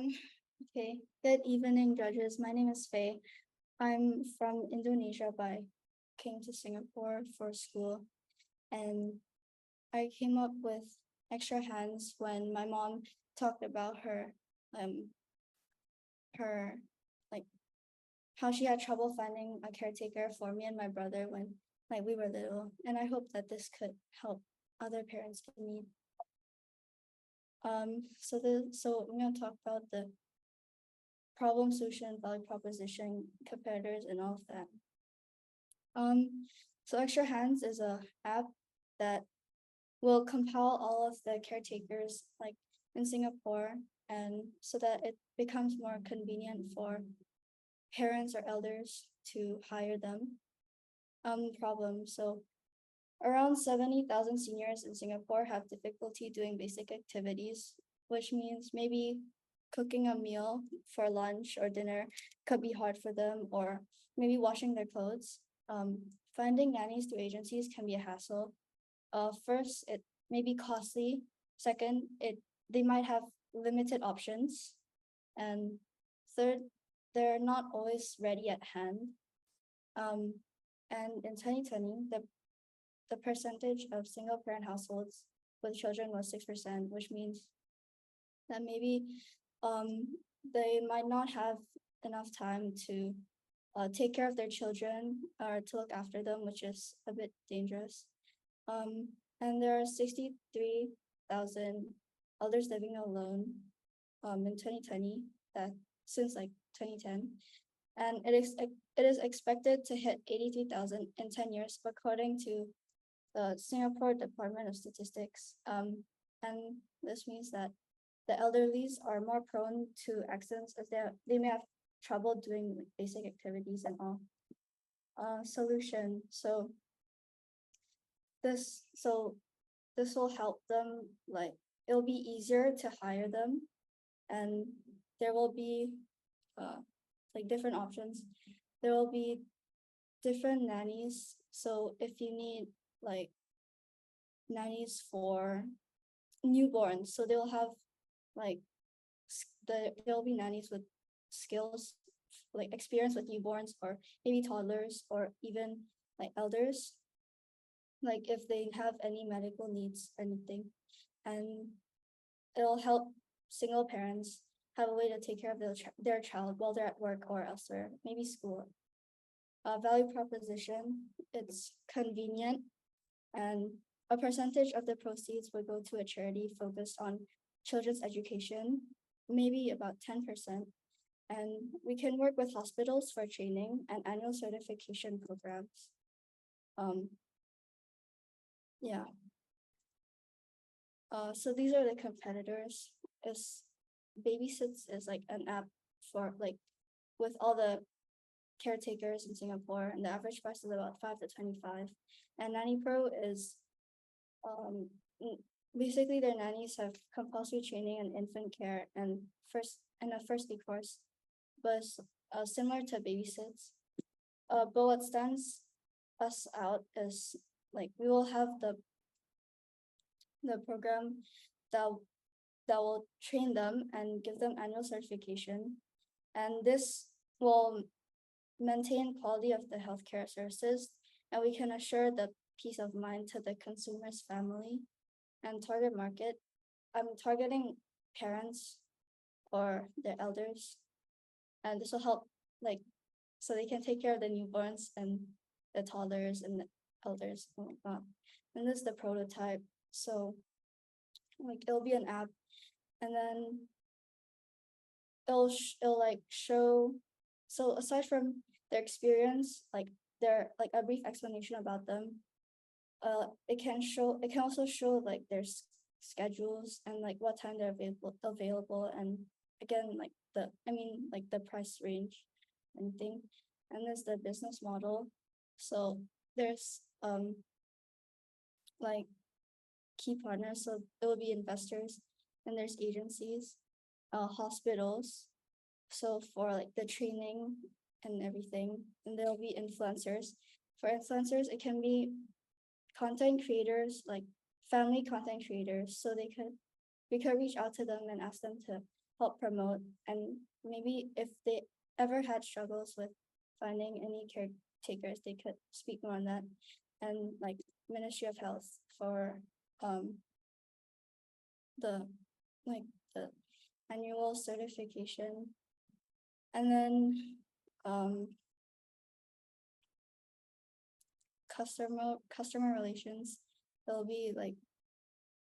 Um, okay. Good evening, judges. My name is Faye. I'm from Indonesia, but I came to Singapore for school, and I came up with extra hands when my mom talked about um, her like how she had trouble finding a caretaker for me and my brother when we were little, and I hope that this could help other parents in need. So I'm gonna talk about the problem, solution, value proposition, comparators, and all of that. So Extra Hands is a app that will compile all of the caretakers in Singapore, and so that it becomes more convenient for parents or elders to hire them. Problem. So around 70,000 seniors in Singapore have difficulty doing basic activities, which means maybe cooking a meal for lunch or dinner could be hard for them, or maybe washing their clothes. Finding nannies through agencies can be a hassle. First, it may be costly. Second, they might have limited options. And third, they're not always ready at hand. Um, and in 2020, the percentage of single parent households with children was 6%, which means that maybe um, they might not have enough time to take care of their children or to look after them, which is a bit dangerous. And there are 63,000 elders living alone in 2020, that since 2010, and it is expected to hit 83,000 in 10 years, according to the Singapore Department of Statistics. And this means that the elderlies are more prone to accidents, as they may have trouble doing basic activities and all. Solution. This so this will help them, it'll be easier to hire them, and there will be different options. There will be different nannies. So if you need like nannies for newborns, so they'll have like there'll be nannies with skills, like experience with newborns or maybe toddlers or even like elders, like if they have any medical needs or anything. And it'll help single parents have a way to take care of their child while they're at work or elsewhere, maybe school. Value proposition, it's convenient, and a percentage of the proceeds will go to a charity focused on children's education, maybe about 10%. And we can work with hospitals for training and annual certification programs. Um, yeah. So these are the competitors. Is Babysits is like an app for with all the caretakers in Singapore, and the average price is about 5 to 25. And Nanny Pro is um basically their nannies have compulsory training in infant care and a first aid course, but similar to Babysits. But what stands us out is we will have the program that that will train them and give them annual certification, and this will maintain quality of the healthcare services, and we can assure the peace of mind to the consumer's family and target market. I'm targeting parents or their elders, and this will help so they can take care of the newborns and the toddlers and the elders and whatnot. And this is the prototype. So it'll be an app, and then it'll show. So aside from their experience, their a brief explanation about them, it can also show their schedules and what time they're available, and again the price range and thing. And there's the business model. So there's key partners, so it will be investors, and there's agencies, hospitals, so for the training and everything. And there'll be influencers. For influencers, it can be content creators, family content creators, so we could reach out to them and ask them to help promote, and maybe if they ever had struggles with finding any caretakers, they could speak more on that. And like Ministry of Health for the like the annual certification. And then customer relations, it'll be like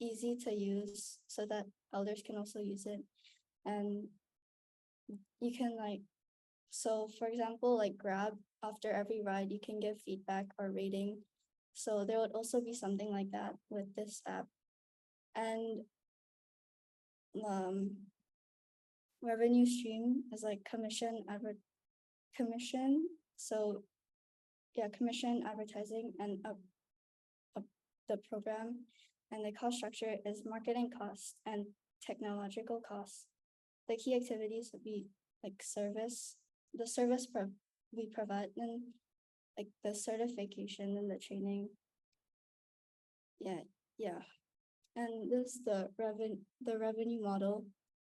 easy to use so that elders can also use it. And you can like, so for example, like Grab, after every ride you can give feedback or rating, so there would also be something like that with this app. And revenue stream is like commission, so yeah, commission, advertising, and the program. And the cost structure is marketing costs and technological costs. The key activities would be like the service we provide, and like the certification and the training. Yeah. And this is the revenue model.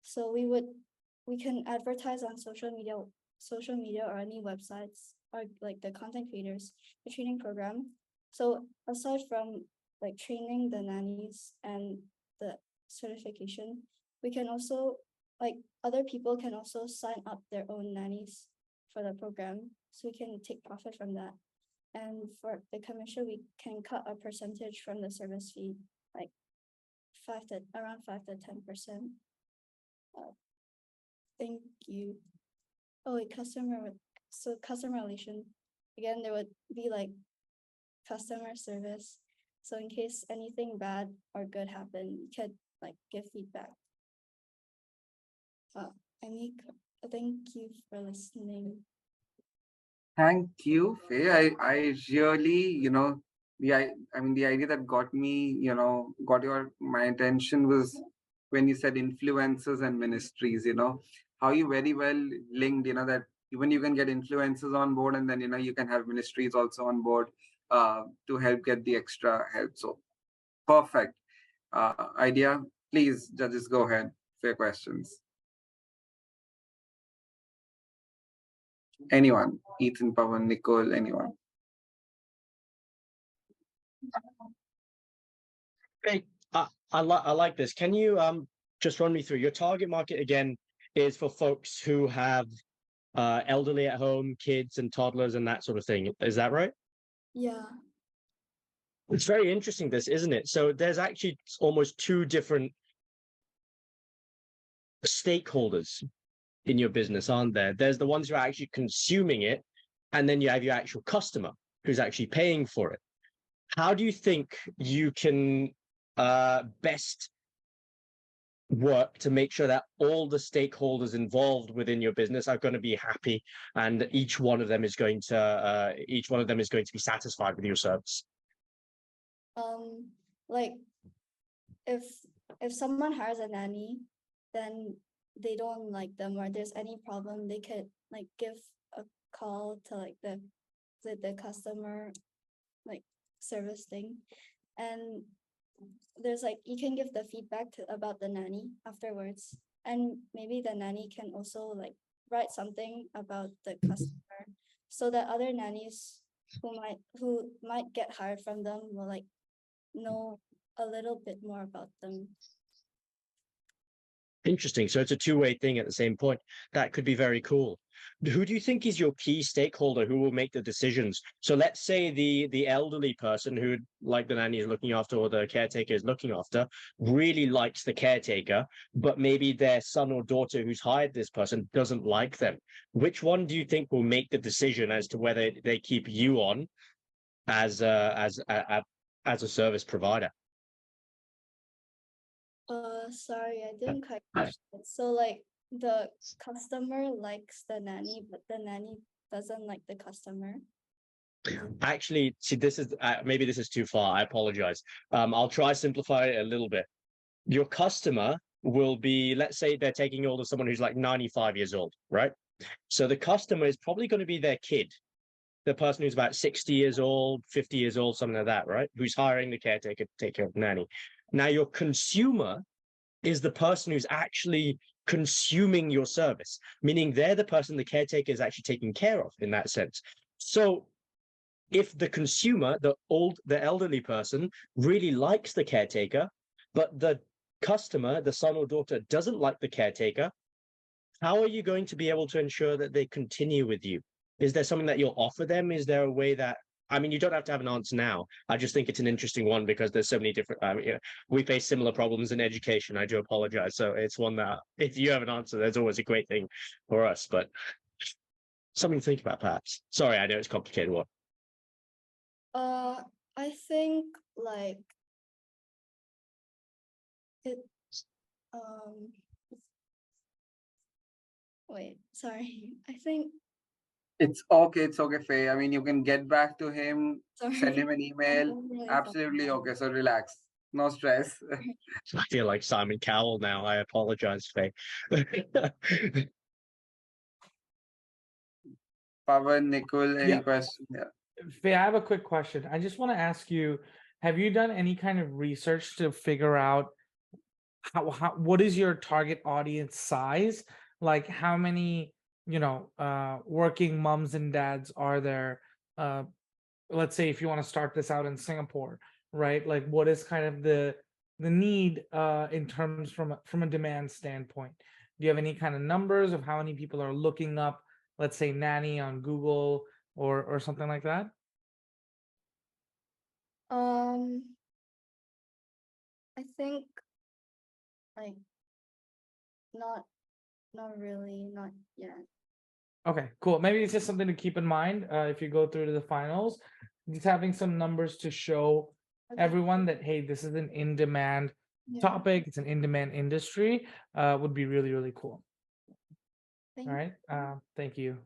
So we can advertise on social media or any websites, or like the content creators, the training program. So aside from like training the nannies and the certification, we can also, like, other people can also sign up their own nannies for the program, so we can take profit from that. And for the commission, we can cut a percentage from the service fee, like around 5 to 10%. Thank you. Oh, wait, customer relation. Again, there would be like customer service. So in case anything bad or good happened, you could like give feedback. Thank you for listening. Thank you, Faye. I really, I mean, the idea that got me, got my attention was when you said influencers and ministries, how you very well linked, that even you can get influencers on board, and then, you can have ministries also on board to help get the extra help. So perfect idea. Please, judges, go ahead for your questions. Anyone? Ethan, Pawan, Nicole, anyone? Great. I like this. Can you just run me through your target market again? Is for folks who have elderly at home, kids and toddlers and that sort of thing. Is that right? Yeah. It's very interesting, this, isn't it? So there's actually almost two different stakeholders in your business, aren't there? There's the ones who are actually consuming it, and then you have your actual customer who's actually paying for it. How do you think you can best work to make sure that all the stakeholders involved within your business are going to be happy, and each one of them is going to be satisfied with your service? Like if someone hires a nanny, then they don't like them, or there's any problem, they could like give a call to like the customer like service thing. And there's like, you can give the feedback about the nanny afterwards, and maybe the nanny can also like write something about the customer, so that other nannies who might get hired from them will like know a little bit more about them. Interesting. So it's a two-way thing at the same point. That could be very cool. Who do you think is your key stakeholder who will make the decisions? So let's say the elderly person who, like the nanny is looking after or the caretaker is looking after, really likes the caretaker, but maybe their son or daughter who's hired this person doesn't like them. Which one do you think will make the decision as to whether they keep you on as a service provider? Sorry, I didn't quite catch it. So like the customer likes the nanny, but the nanny doesn't like the customer. Actually, see, this is maybe this is too far. I apologize. I'll try to simplify it a little bit. Your customer will be, let's say they're taking hold of someone who's like 95 years old, right? So the customer is probably going to be their kid, the person who's about 60 years old, 50 years old, something like that, right? Who's hiring the caretaker to take care of the nanny. Now, your consumer is the person who's actually consuming your service, meaning they're the person the caretaker is actually taking care of in that sense. So if the consumer, the elderly person, really likes the caretaker, but the customer, the son or daughter, doesn't like the caretaker, how are you going to be able to ensure that they continue with you? Is there something that you'll offer them? Is there a way that, I mean, you don't have to have an answer now. I just think it's an interesting one because there's so many different, we face similar problems in education. I do apologize. So it's one that if you have an answer, there's always a great thing for us, but something to think about perhaps. Sorry, I know it's a complicated one. I think like it wait, sorry. I think It's okay, Faye. I mean, you can get back to him, send sorry. him an I email. don't really Absolutely follow. okay. So relax. No stress. I feel like Simon Cowell now. I apologize, Faye. Pavan, Nicole, any Yeah. question? Yeah. Faye, I have a quick question. I just want to ask you, have you done any kind of research to figure out how what is your target audience size? Like how many, working moms and dads are there? Let's say if you want to start this out in Singapore, right? Like what is kind of the need in terms from a demand standpoint? Do you have any kind of numbers of how many people are looking up, let's say nanny on Google or something like that? I think like not really, not yet. Okay, cool. Maybe it's just something to keep in mind if you go through to the finals, just having some numbers to show Okay. everyone that, hey, this is an in-demand Yeah. topic, it's an in-demand industry, would be really, really cool. Thank All right. Thank you.